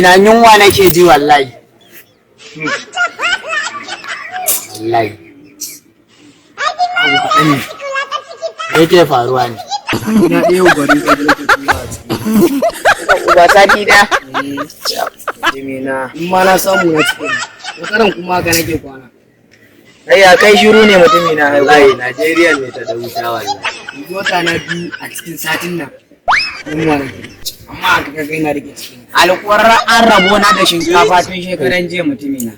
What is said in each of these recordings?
na yunwa nake ji wallahi. Wallahi. Me ke faruwa ne? Na ɗaya gwarin ƙadar da tuwa a ciki. Ba sati da. Jimina, in ma na samu na cikin. Wataran kuma haka nake kwana. Ya kai shiru ne mutumi na wallahi Najeriya ne ta da wuta wallahi. Wata na biyu a cikin satin nan. Yunwa nake. Amma haka ka ga ina rike cikin. Alƙwarar an rabo na da shinkafa tun shekaran jiya mutumi na.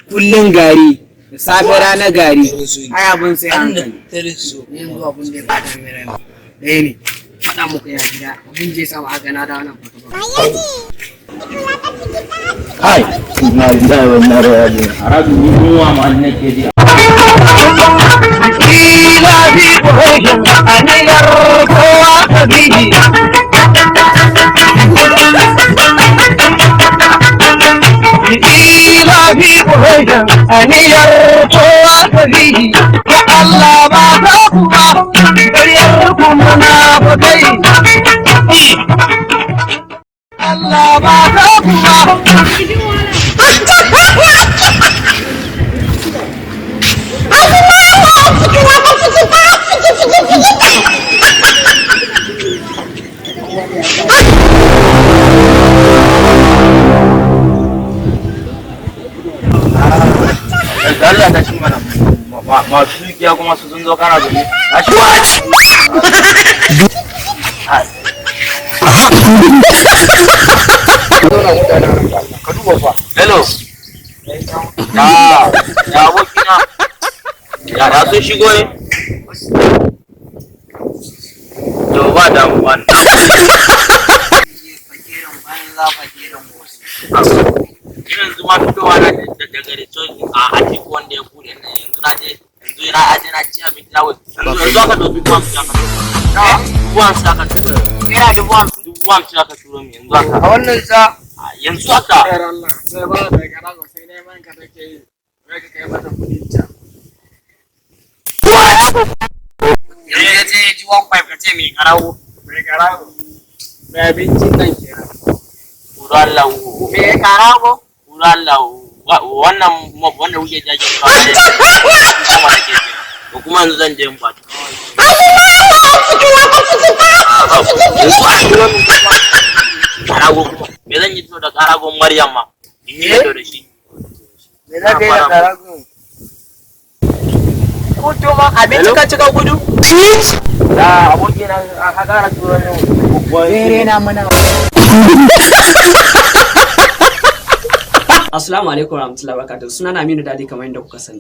Kullum gari. Da safe rana gari. Ai abin sai hankali. Yanzu abin da ya bada mai rai. Ɗaya ne. Faɗa muku ya gida. Abin je sama haka na da wannan fata. Hai, na gida wannan rayu. Arabi ni muwa ma nake ji. Ila bi kuhushin aniyar kowa kabiji. Ila bi kuhushin aniyar kowa kabiji. Ko Allah ba ta kuma ƙaryar kuma na bakai. Allah ba ta kuma. Allah ta shi mana masu dukiya kuma su sun zo kana gani a shi ba ka duba fa hello ya abokina ya sun shigo ne to ba damuwa yanzu ma fitowa na daga resort a Atiku wanda ya bude nan yanzu na je na ci abinci na wai yanzu aka dobi buwan su aka turo ina da buwan su aka turo mi yanzu aka A wannan sa. yanzu aka Sai ba da gara ko sai neman ka take yi. Wai ka kai mata kuɗin ta. yanzu ya ce ji 1.5 ka ce mai karawo Mai karago. Mai abincin nan kenan. kuro Allah Me karago? kuro Allah wannan wanda kuke jajin kawai ne kuma nake ji ko kuma yanzu zan je in ba karago me zan yi to da karagon Maryam ma in yi da shi Me za ka yi da karago? Kuto ma abinci ka cika gudu? da abokina a kara turo ne Dere na mana. Assalamu alaikum warahmatullahi wabarakatuh. Sunana Aminu Dadi kamar yadda kuka sani.